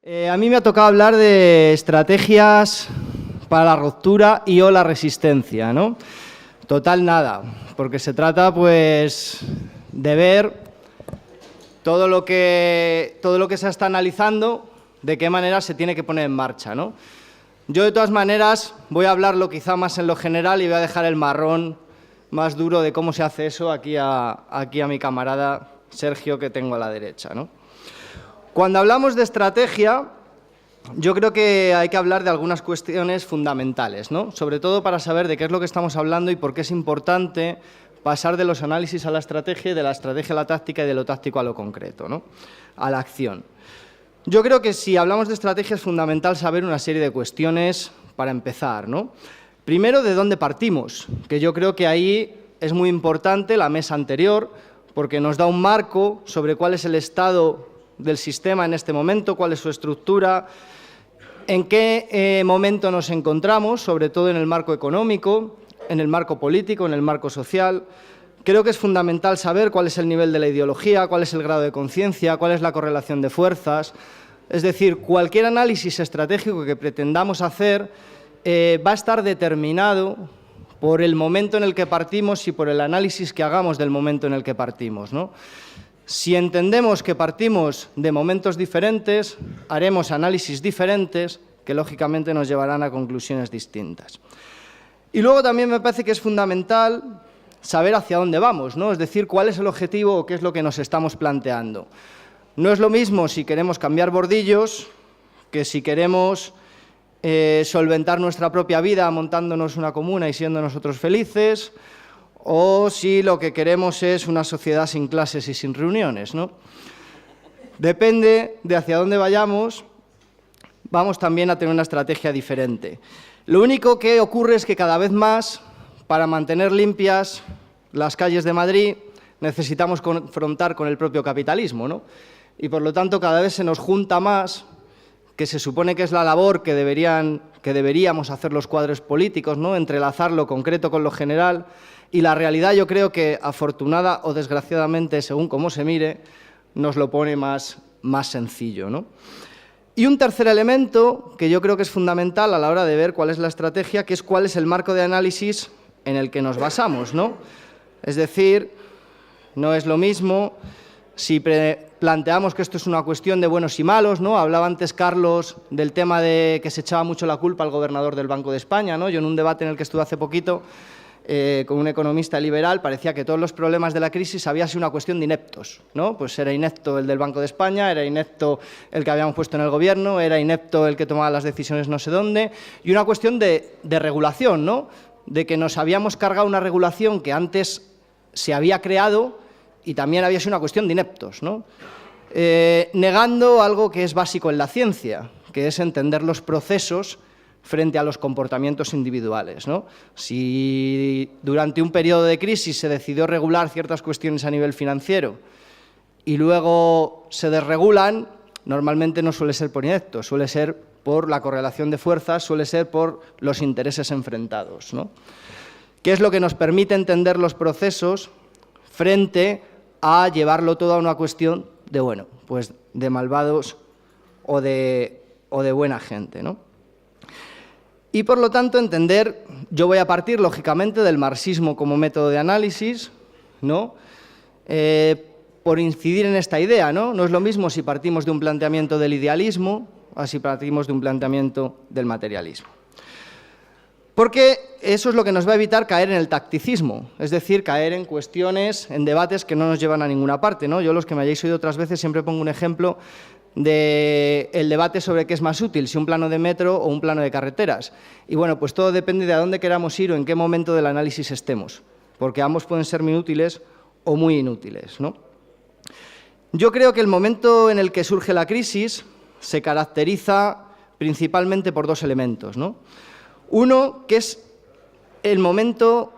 A mí me ha tocado hablar de estrategias para la ruptura y o la resistencia, ¿no? Total nada, porque se trata pues de ver todo lo que se está analizando, de qué manera se tiene que poner en marcha, ¿no? Yo de todas maneras voy a hablarlo quizá más en lo general y voy a dejar el marrón más duro de cómo se hace eso aquí a mi camarada Sergio, que tengo a la derecha, ¿no? Cuando hablamos de estrategia, yo creo que hay que hablar de algunas cuestiones fundamentales, ¿no? Sobre todo para saber de qué es lo que estamos hablando y por qué es importante pasar de los análisis a la estrategia y de la estrategia a la táctica y de lo táctico a lo concreto, ¿no? A la acción. Yo creo que si hablamos de estrategia es fundamental saber una serie de cuestiones para empezar, ¿no? Primero, ¿de dónde partimos? Que yo creo que ahí es muy importante la mesa anterior, porque nos da un marco sobre cuál es el estado del sistema en este momento, cuál es su estructura, en qué momento nos encontramos, sobre todo en el marco económico, en el marco político, en el marco social. Creo que es fundamental saber cuál es el nivel de la ideología, cuál es el grado de conciencia, cuál es la correlación de fuerzas. Es decir, cualquier análisis estratégico que pretendamos hacer va a estar determinado por el momento en el que partimos y por el análisis que hagamos del momento en el que partimos, ¿no? Si entendemos que partimos de momentos diferentes, haremos análisis diferentes que, lógicamente, nos llevarán a conclusiones distintas. Y luego también me parece que es fundamental saber hacia dónde vamos, ¿no? Es decir, cuál es el objetivo o qué es lo que nos estamos planteando. No es lo mismo si queremos cambiar bordillos que si queremos solventar nuestra propia vida montándonos una comuna y siendo nosotros felices, o si lo que queremos es una sociedad sin clases y sin reuniones, ¿no? Depende de hacia dónde vayamos, vamos también a tener una estrategia diferente. Lo único que ocurre es que cada vez más, para mantener limpias las calles de Madrid, necesitamos confrontar con el propio capitalismo, ¿no? Y por lo tanto cada vez se nos junta más, que se supone que es la labor que deberíamos hacer los cuadros políticos, ¿no? Entrelazar lo concreto con lo general. Y la realidad, yo creo que, afortunada o desgraciadamente, según cómo se mire, nos lo pone más sencillo, ¿no? Y un tercer elemento que yo creo que es fundamental a la hora de ver cuál es la estrategia, que es cuál es el marco de análisis en el que nos basamos, ¿no? Es decir, no es lo mismo si planteamos que esto es una cuestión de buenos y malos, ¿no? Hablaba antes Carlos del tema de que se echaba mucho la culpa al gobernador del Banco de España, ¿no? Yo en un debate en el que estuve hace poquito con un economista liberal, parecía que todos los problemas de la crisis había sido una cuestión de ineptos, ¿no? Pues era inepto el del Banco de España, era inepto el que habíamos puesto en el gobierno, era inepto el que tomaba las decisiones no sé dónde, y una cuestión de regulación, ¿no? De que nos habíamos cargado una regulación que antes se había creado y también había sido una cuestión de ineptos, ¿no? Negando algo que es básico en la ciencia, que es entender los procesos frente a los comportamientos individuales, ¿no? Si durante un periodo de crisis se decidió regular ciertas cuestiones a nivel financiero y luego se desregulan, normalmente no suele ser por ineptos, suele ser por la correlación de fuerzas, suele ser por los intereses enfrentados, ¿no? ¿Qué es lo que nos permite entender los procesos frente a llevarlo todo a una cuestión de, bueno, pues de malvados o de buena gente, ¿no? Y, por lo tanto, entender, yo voy a partir, lógicamente, del marxismo como método de análisis, ¿no? Por incidir en esta idea, ¿no? No es lo mismo si partimos de un planteamiento del idealismo o si partimos de un planteamiento del materialismo. Porque eso es lo que nos va a evitar caer en el tacticismo, es decir, caer en cuestiones, en debates que no nos llevan a ninguna parte, ¿no? Yo, los que me hayáis oído otras veces, siempre pongo un ejemplo del debate sobre qué es más útil, si un plano de metro o un plano de carreteras. Y bueno, pues todo depende de a dónde queramos ir o en qué momento del análisis estemos, porque ambos pueden ser muy útiles o muy inútiles, ¿no? Yo creo que el momento en el que surge la crisis se caracteriza principalmente por dos elementos, ¿no? Uno, que es el momento,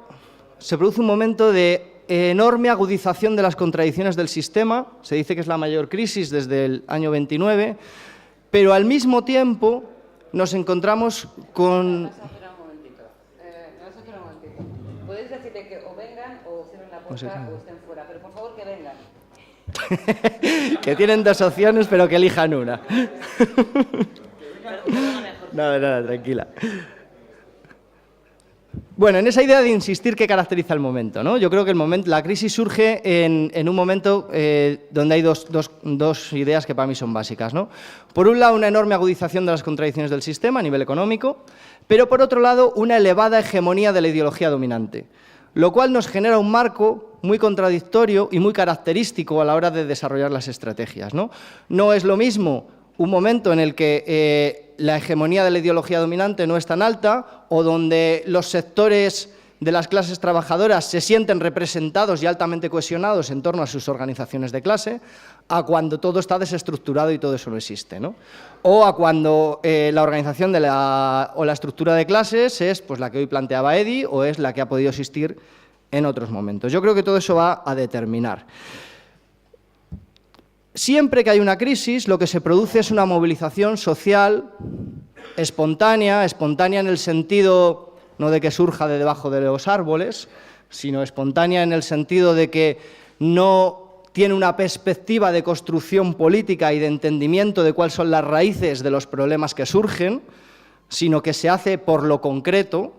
se produce un momento de enorme agudización de las contradicciones del sistema, se dice que es la mayor crisis desde el año 29, pero al mismo tiempo nos encontramos con... Me vas a esperar un momentito. Podéis decirle que o vengan o cierren la puerta o estén fuera, pero por favor que vengan. Que tienen dos opciones, pero que elijan una. Nada, tranquila. Bueno, en esa idea de insistir qué caracteriza el momento, ¿no? Yo creo que la crisis surge en un momento donde hay dos ideas que para mí son básicas, ¿no? Por un lado, una enorme agudización de las contradicciones del sistema a nivel económico, pero por otro lado, una elevada hegemonía de la ideología dominante, lo cual nos genera un marco muy contradictorio y muy característico a la hora de desarrollar las estrategias, ¿no? No es lo mismo un momento en el que la hegemonía de la ideología dominante no es tan alta o donde los sectores de las clases trabajadoras se sienten representados y altamente cohesionados en torno a sus organizaciones de clase, a cuando todo está desestructurado y todo eso no existe, ¿no? O a cuando la organización o la estructura de clases es pues, la que hoy planteaba Edi o es la que ha podido existir en otros momentos. Yo creo que todo eso va a determinar. Siempre que hay una crisis, lo que se produce es una movilización social espontánea en el sentido no de que surja de debajo de los árboles, sino espontánea en el sentido de que no tiene una perspectiva de construcción política y de entendimiento de cuáles son las raíces de los problemas que surgen, sino que se hace por lo concreto.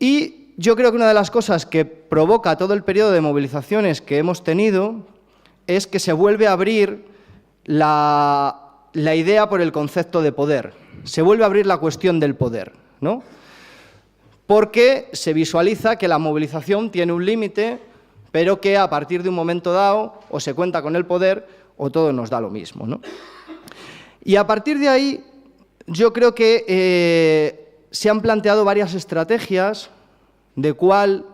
Y yo creo que una de las cosas que provoca todo el periodo de movilizaciones que hemos tenido es que se vuelve a abrir la idea por el concepto de poder. Se vuelve a abrir la cuestión del poder, ¿no? Porque se visualiza que la movilización tiene un límite, pero que a partir de un momento dado o se cuenta con el poder o todo nos da lo mismo, ¿no? Y a partir de ahí yo creo que se han planteado varias estrategias de cuál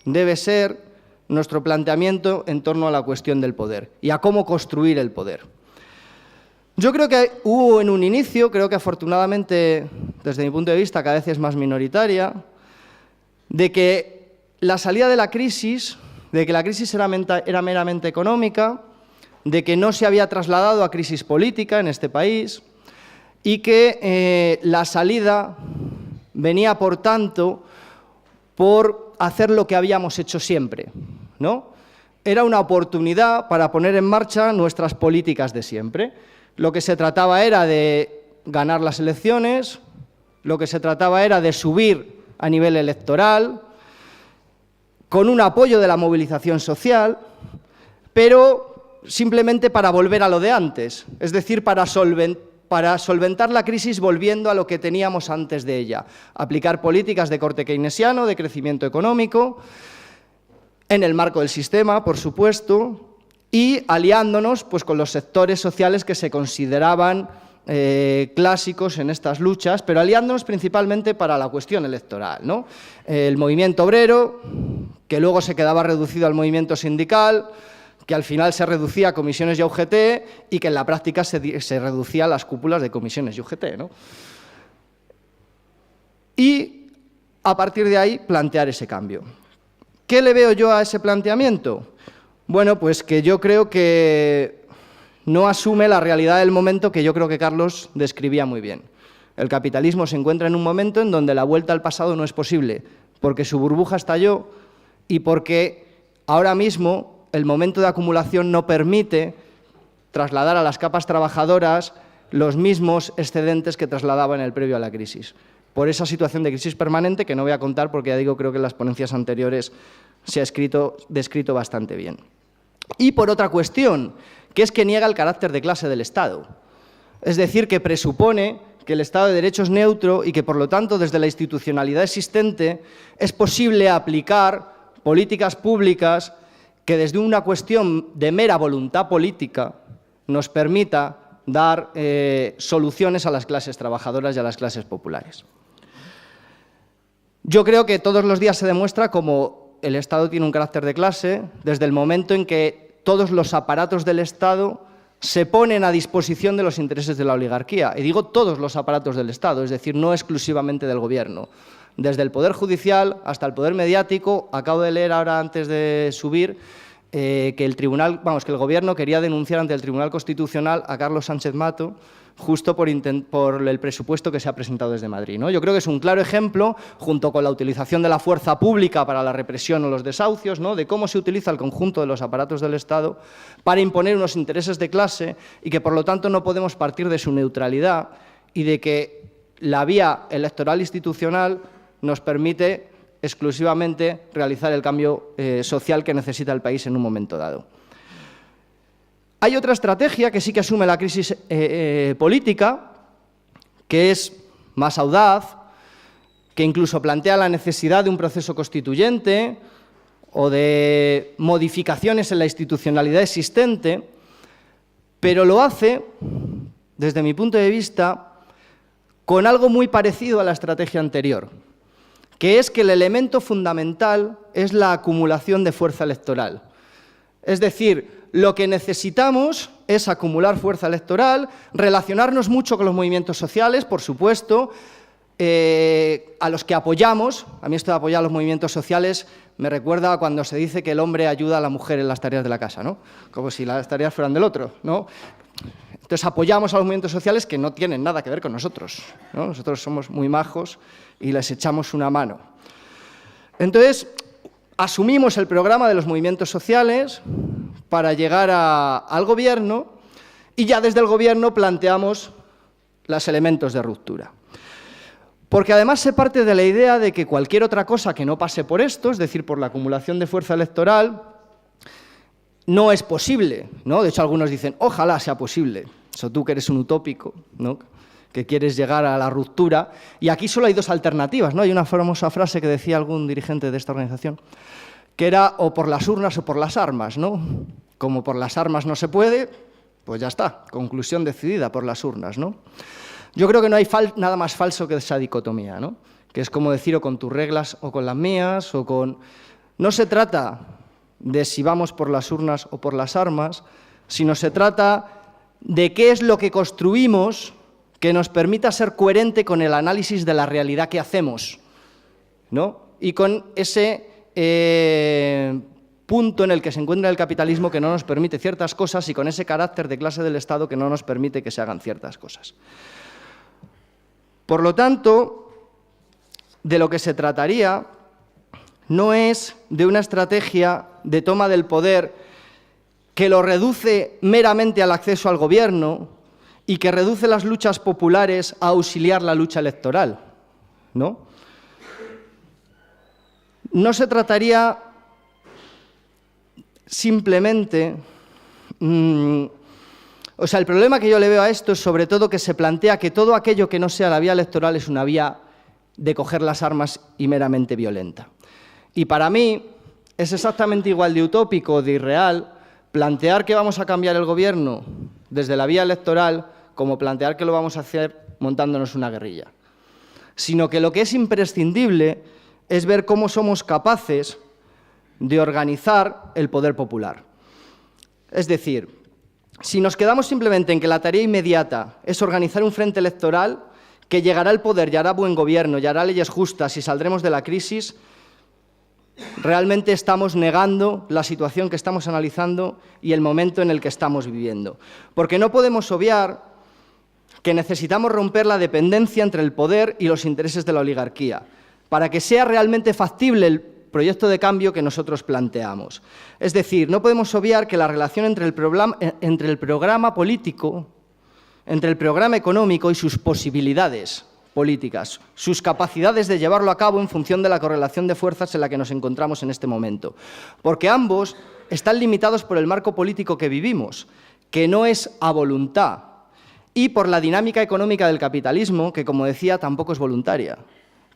debe ser nuestro planteamiento en torno a la cuestión del poder y a cómo construir el poder. Yo creo que hubo en un inicio, creo que afortunadamente, desde mi punto de vista, cada vez es más minoritaria, de que la salida de la crisis, de que la crisis era meramente económica, de que no se había trasladado a crisis política en este país y que la salida venía, por tanto, por hacer lo que habíamos hecho siempre, ¿no? Era una oportunidad para poner en marcha nuestras políticas de siempre. Lo que se trataba era de ganar las elecciones, lo que se trataba era de subir a nivel electoral, con un apoyo de la movilización social, pero simplemente para volver a lo de antes, es decir, para solventar la crisis volviendo a lo que teníamos antes de ella, aplicar políticas de corte keynesiano, de crecimiento económico, en el marco del sistema, por supuesto, y aliándonos pues, con los sectores sociales que se consideraban clásicos en estas luchas, pero aliándonos principalmente para la cuestión electoral, ¿no? El movimiento obrero, que luego se quedaba reducido al movimiento sindical, que al final se reducía a comisiones y a UGT y que en la práctica se reducía a las cúpulas de comisiones y UGT, ¿no? Y a partir de ahí plantear ese cambio. ¿Qué le veo yo a ese planteamiento? Bueno, pues que yo creo que no asume la realidad del momento que yo creo que Carlos describía muy bien. El capitalismo se encuentra en un momento en donde la vuelta al pasado no es posible, porque su burbuja estalló y porque ahora mismo el momento de acumulación no permite trasladar a las capas trabajadoras los mismos excedentes que trasladaban en el previo a la crisis. Por esa situación de crisis permanente que no voy a contar porque ya digo, creo que en las ponencias anteriores se ha descrito bastante bien. Y por otra cuestión, que es que niega el carácter de clase del Estado. Es decir, que presupone que el Estado de Derecho es neutro y que, por lo tanto, desde la institucionalidad existente es posible aplicar políticas públicas que desde una cuestión de mera voluntad política nos permita dar soluciones a las clases trabajadoras y a las clases populares. Yo creo que todos los días se demuestra cómo el Estado tiene un carácter de clase desde el momento en que todos los aparatos del Estado se ponen a disposición de los intereses de la oligarquía. Y digo todos los aparatos del Estado, es decir, no exclusivamente del Gobierno. Desde el Poder Judicial hasta el Poder Mediático. Acabo de leer ahora, antes de subir, que el Gobierno quería denunciar ante el Tribunal Constitucional a Carlos Sánchez Mato justo por el presupuesto que se ha presentado desde Madrid, ¿no? Yo creo que es un claro ejemplo, junto con la utilización de la fuerza pública para la represión o los desahucios, ¿no?, de cómo se utiliza el conjunto de los aparatos del Estado para imponer unos intereses de clase y que, por lo tanto, no podemos partir de su neutralidad y de que la vía electoral institucional nos permite exclusivamente realizar el cambio social que necesita el país en un momento dado. Hay otra estrategia que sí que asume la crisis política, que es más audaz, que incluso plantea la necesidad de un proceso constituyente o de modificaciones en la institucionalidad existente, pero lo hace, desde mi punto de vista, con algo muy parecido a la estrategia anterior, que es que el elemento fundamental es la acumulación de fuerza electoral. Es decir, lo que necesitamos es acumular fuerza electoral, relacionarnos mucho con los movimientos sociales, por supuesto, a los que apoyamos. A mí esto de apoyar a los movimientos sociales me recuerda a cuando se dice que el hombre ayuda a la mujer en las tareas de la casa, ¿no? Como si las tareas fueran del otro, ¿no? Entonces apoyamos a los movimientos sociales que no tienen nada que ver con nosotros, ¿no? Nosotros somos muy majos y les echamos una mano. Entonces, asumimos el programa de los movimientos sociales para llegar al Gobierno y ya desde el Gobierno planteamos los elementos de ruptura. Porque además se parte de la idea de que cualquier otra cosa que no pase por esto, es decir, por la acumulación de fuerza electoral, no es posible, ¿no? De hecho, algunos dicen, ojalá sea posible. Eso tú que eres un utópico, ¿no?, que quieres llegar a la ruptura. Y aquí solo hay dos alternativas, ¿no? Hay una famosa frase que decía algún dirigente de esta organización, que era o por las urnas o por las armas, ¿no? Como por las armas no se puede, pues ya está, conclusión decidida, por las urnas, ¿no? Yo creo que no hay nada más falso que esa dicotomía, ¿no? Que es como decir o con tus reglas o con las mías, o con... No se trata de si vamos por las urnas o por las armas, sino se trata de qué es lo que construimos que nos permita ser coherente con el análisis de la realidad que hacemos, ¿no? Y con ese punto en el que se encuentra el capitalismo que no nos permite ciertas cosas y con ese carácter de clase del Estado que no nos permite que se hagan ciertas cosas. Por lo tanto, de lo que se trataría no es de una estrategia de toma del poder que lo reduce meramente al acceso al gobierno y que reduce las luchas populares a auxiliar la lucha electoral, ¿no? No se trataría simplemente... O sea, el problema que yo le veo a esto es sobre todo que se plantea que todo aquello que no sea la vía electoral es una vía de coger las armas y meramente violenta. Y para mí es exactamente igual de utópico, de irreal, plantear que vamos a cambiar el gobierno desde la vía electoral como plantear que lo vamos a hacer montándonos una guerrilla. Sino que lo que es imprescindible es ver cómo somos capaces de organizar el poder popular. Es decir, si nos quedamos simplemente en que la tarea inmediata es organizar un frente electoral que llegará al poder y hará buen gobierno y hará leyes justas y saldremos de la crisis, realmente estamos negando la situación que estamos analizando y el momento en el que estamos viviendo. Porque no podemos obviar que necesitamos romper la dependencia entre el poder y los intereses de la oligarquía, para que sea realmente factible el proyecto de cambio que nosotros planteamos. Es decir, no podemos obviar que la relación entre el programa político, entre el programa económico y sus posibilidades políticas, sus capacidades de llevarlo a cabo en función de la correlación de fuerzas en la que nos encontramos en este momento. Porque ambos están limitados por el marco político que vivimos, que no es a voluntad, y por la dinámica económica del capitalismo, que, como decía, tampoco es voluntaria.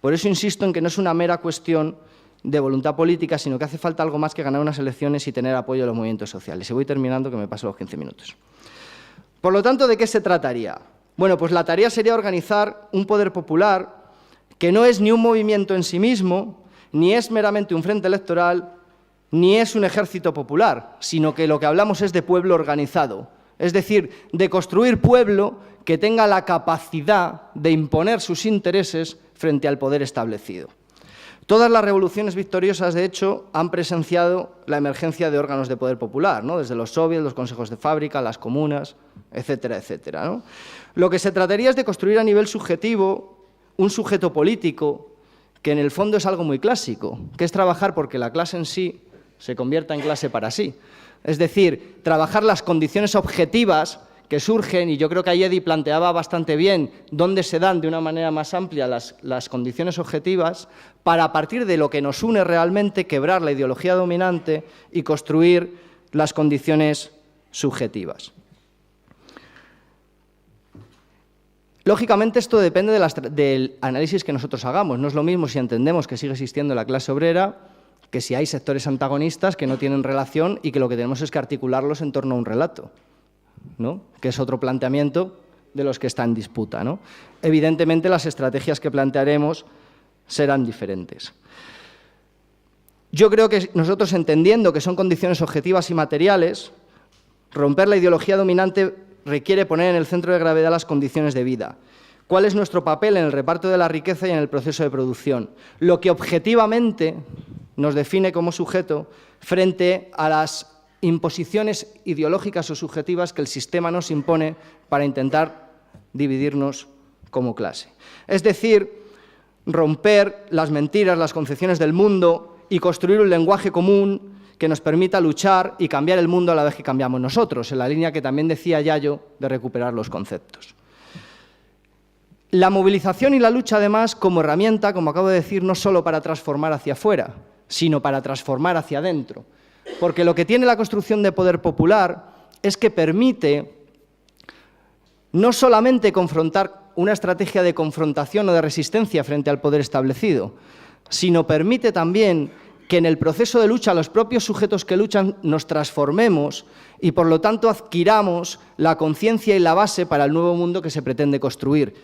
Por eso insisto en que no es una mera cuestión de voluntad política, sino que hace falta algo más que ganar unas elecciones y tener apoyo de los movimientos sociales. Y voy terminando, que me paso los 15 minutos. Por lo tanto, ¿de qué se trataría? Bueno, pues la tarea sería organizar un poder popular que no es ni un movimiento en sí mismo, ni es meramente un frente electoral, ni es un ejército popular, sino que lo que hablamos es de pueblo organizado. Es decir, de construir pueblo que tenga la capacidad de imponer sus intereses frente al poder establecido. Todas las revoluciones victoriosas, de hecho, han presenciado la emergencia de órganos de poder popular, ¿no? Desde los soviets, los consejos de fábrica, las comunas, etcétera, etcétera, ¿no? Lo que se trataría es de construir a nivel subjetivo un sujeto político que en el fondo es algo muy clásico, que es trabajar porque la clase en sí se convierta en clase para sí. Es decir, trabajar las condiciones objetivas que surgen, y yo creo que Ayedi planteaba bastante bien dónde se dan de una manera más amplia las condiciones objetivas, para a partir de lo que nos une realmente quebrar la ideología dominante y construir las condiciones subjetivas. Lógicamente, esto depende del análisis que nosotros hagamos. No es lo mismo si entendemos que sigue existiendo la clase obrera que si hay sectores antagonistas que no tienen relación y que lo que tenemos es que articularlos en torno a un relato, ¿no? Que es otro planteamiento de los que está en disputa, ¿no? Evidentemente, las estrategias que plantearemos serán diferentes. Yo creo que nosotros, entendiendo que son condiciones objetivas y materiales, romper la ideología dominante requiere poner en el centro de gravedad las condiciones de vida. ¿Cuál es nuestro papel en el reparto de la riqueza y en el proceso de producción? Lo que objetivamente nos define como sujeto frente a las imposiciones ideológicas o subjetivas que el sistema nos impone para intentar dividirnos como clase. Es decir, romper las mentiras, las concepciones del mundo y construir un lenguaje común que nos permita luchar y cambiar el mundo a la vez que cambiamos nosotros, en la línea que también decía Yayo de recuperar los conceptos. La movilización y la lucha, además, como herramienta, como acabo de decir, no solo para transformar hacia afuera, sino para transformar hacia adentro. Porque lo que tiene la construcción de poder popular es que permite no solamente confrontar una estrategia de confrontación o de resistencia frente al poder establecido, sino permite también que en el proceso de lucha los propios sujetos que luchan nos transformemos y, por lo tanto, adquiramos la conciencia y la base para el nuevo mundo que se pretende construir,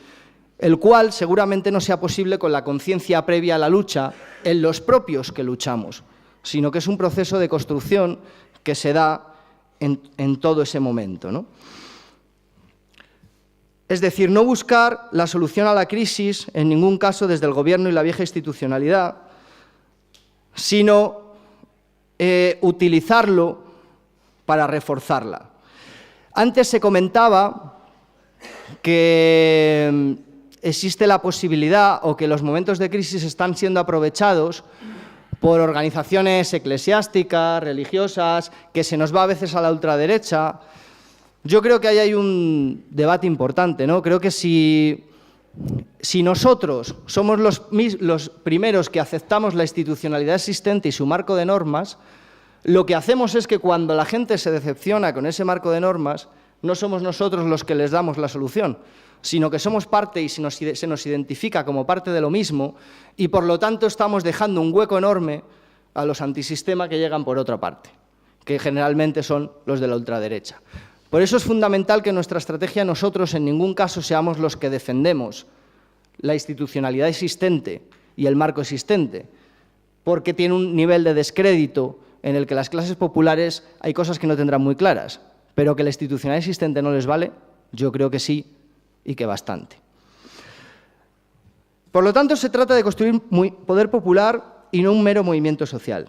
el cual seguramente no sea posible con la conciencia previa a la lucha en los propios que luchamos, sino que es un proceso de construcción que se da en todo ese momento, ¿no? Es decir, no buscar la solución a la crisis, en ningún caso desde el gobierno y la vieja institucionalidad, sino utilizarlo para reforzarla. Antes se comentaba que existe la posibilidad o que los momentos de crisis están siendo aprovechados por organizaciones eclesiásticas, religiosas, que se nos va a veces a la ultraderecha. Yo creo que ahí hay un debate importante, ¿no? Creo que si nosotros somos los primeros que aceptamos la institucionalidad existente y su marco de normas, lo que hacemos es que cuando la gente se decepciona con ese marco de normas, no somos nosotros los que les damos la solución, sino que somos parte y se nos identifica como parte de lo mismo y, por lo tanto, estamos dejando un hueco enorme a los antisistema que llegan por otra parte, que generalmente son los de la ultraderecha. Por eso es fundamental que en nuestra estrategia nosotros en ningún caso seamos los que defendemos la institucionalidad existente y el marco existente, porque tiene un nivel de descrédito en el que las clases populares hay cosas que no tendrán muy claras, pero que la institucionalidad existente no les vale, yo creo que sí y que bastante. Por lo tanto, se trata de construir poder popular y no un mero movimiento social.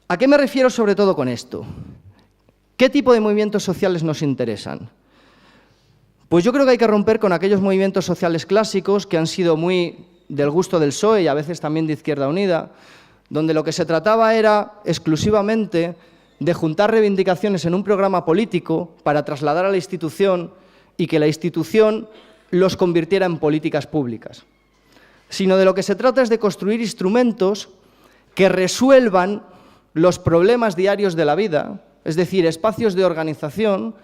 ¿A qué me refiero sobre todo con esto? ¿Qué tipo de movimientos sociales nos interesan? Pues yo creo que hay que romper con aquellos movimientos sociales clásicos que han sido muy del gusto del PSOE y a veces también de Izquierda Unida, donde lo que se trataba era exclusivamente de juntar reivindicaciones en un programa político para trasladar a la institución y que la institución los convirtiera en políticas públicas. Sino de lo que se trata es de construir instrumentos que resuelvan los problemas diarios de la vida, es decir, espacios de organización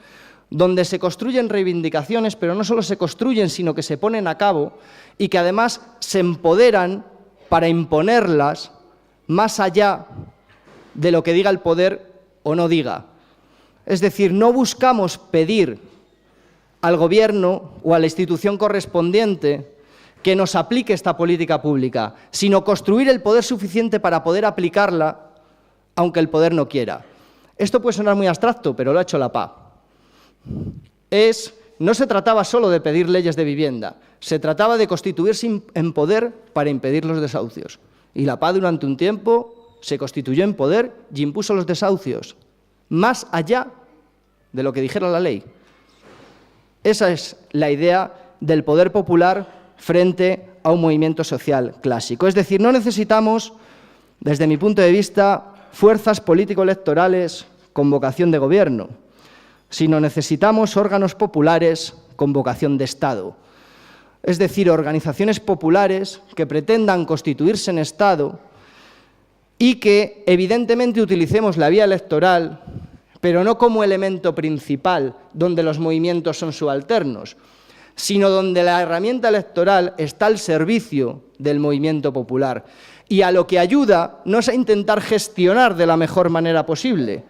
donde se construyen reivindicaciones, pero no solo se construyen, sino que se ponen a cabo y que además se empoderan para imponerlas más allá de lo que diga el poder o no diga. Es decir, no buscamos pedir al gobierno o a la institución correspondiente que nos aplique esta política pública, sino construir el poder suficiente para poder aplicarla, aunque el poder no quiera. Esto puede sonar muy abstracto, pero lo ha hecho la PA. No se trataba solo de pedir leyes de vivienda, se trataba de constituirse en poder para impedir los desahucios. Y la paz durante un tiempo se constituyó en poder y impuso los desahucios, más allá de lo que dijera la ley. Esa es la idea del poder popular frente a un movimiento social clásico. Es decir, no necesitamos, desde mi punto de vista, fuerzas político-electorales con vocación de gobierno, sino necesitamos órganos populares con vocación de Estado. Es decir, organizaciones populares que pretendan constituirse en Estado y que, evidentemente, utilicemos la vía electoral, pero no como elemento principal donde los movimientos son subalternos, sino donde la herramienta electoral está al servicio del movimiento popular y a lo que ayuda no es a intentar gestionar de la mejor manera posible,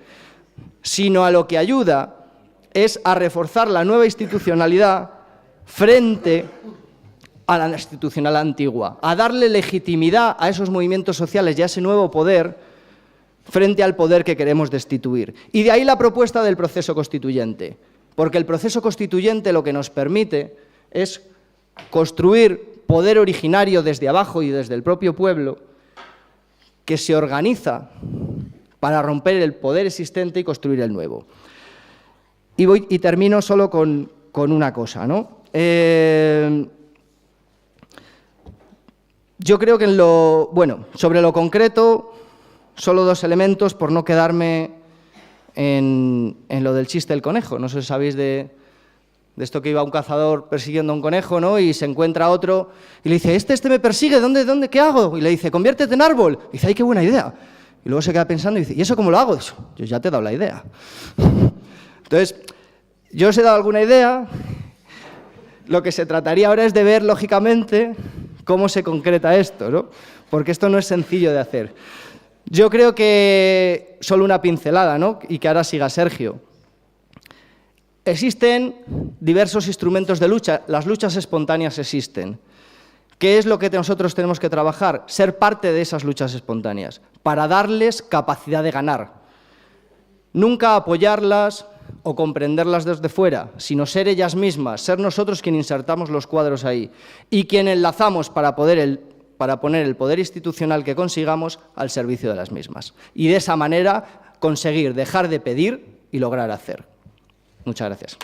sino a lo que ayuda es a reforzar la nueva institucionalidad frente a la institucional antigua, a darle legitimidad a esos movimientos sociales y a ese nuevo poder frente al poder que queremos destituir. Y de ahí la propuesta del proceso constituyente, porque el proceso constituyente lo que nos permite es construir poder originario desde abajo y desde el propio pueblo que se organiza para romper el poder existente y construir el nuevo. Y termino solo con una cosa, ¿no? Yo creo que sobre lo concreto, solo dos elementos por no quedarme en lo del chiste del conejo. No sé si sabéis de esto que iba un cazador persiguiendo a un conejo, ¿no? Y se encuentra otro y le dice, este me persigue, ¿dónde, qué hago? Y le dice, conviértete en árbol. Y dice, ¡ay, qué buena idea! Y luego se queda pensando y dice, ¿y eso cómo lo hago? Dice, yo ya te he dado la idea. Entonces, yo os he dado alguna idea. Lo que se trataría ahora es de ver, lógicamente, cómo se concreta esto, ¿no? Porque esto no es sencillo de hacer. Yo creo que solo una pincelada, ¿no? Y que ahora siga Sergio. Existen diversos instrumentos de lucha, las luchas espontáneas existen. ¿Qué es lo que nosotros tenemos que trabajar? Ser parte de esas luchas espontáneas, para darles capacidad de ganar. Nunca apoyarlas o comprenderlas desde fuera, sino ser ellas mismas, ser nosotros quien insertamos los cuadros ahí y quien enlazamos para poner el poder institucional que consigamos al servicio de las mismas. Y de esa manera conseguir dejar de pedir y lograr hacer. Muchas gracias.